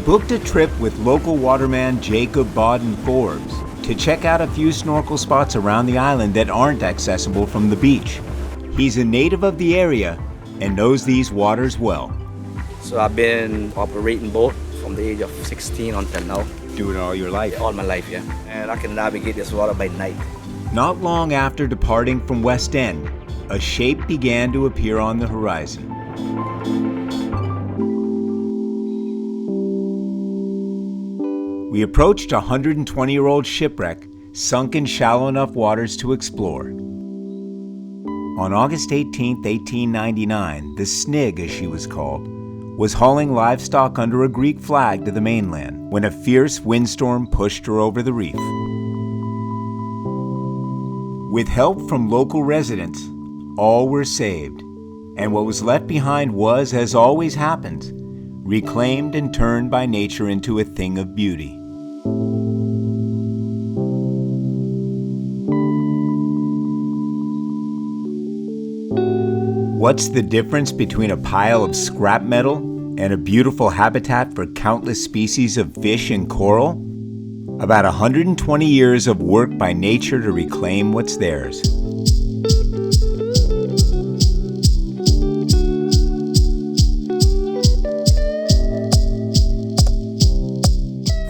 booked a trip with local waterman Jacob Baden-Forbes to check out a few snorkel spots around the island that aren't accessible from the beach. He's a native of the area and knows these waters well. So I've been operating boat from the age of 16 until now. Doing it all your life? All my life, yeah. And I can navigate this water by night. Not long after departing from West End, a shape began to appear on the horizon. We approached a 120-year-old shipwreck sunk in shallow enough waters to explore. On August 18, 1899, the Snyg, as she was called, was hauling livestock under a Greek flag to the mainland when a fierce windstorm pushed her over the reef. With help from local residents, all were saved, and what was left behind was, as always happens, reclaimed and turned by nature into a thing of beauty. What's the difference between a pile of scrap metal and a beautiful habitat for countless species of fish and coral? About 120 years of work by nature to reclaim what's theirs.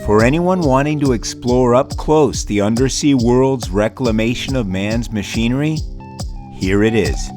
For anyone wanting to explore up close the undersea world's reclamation of man's machinery, here it is.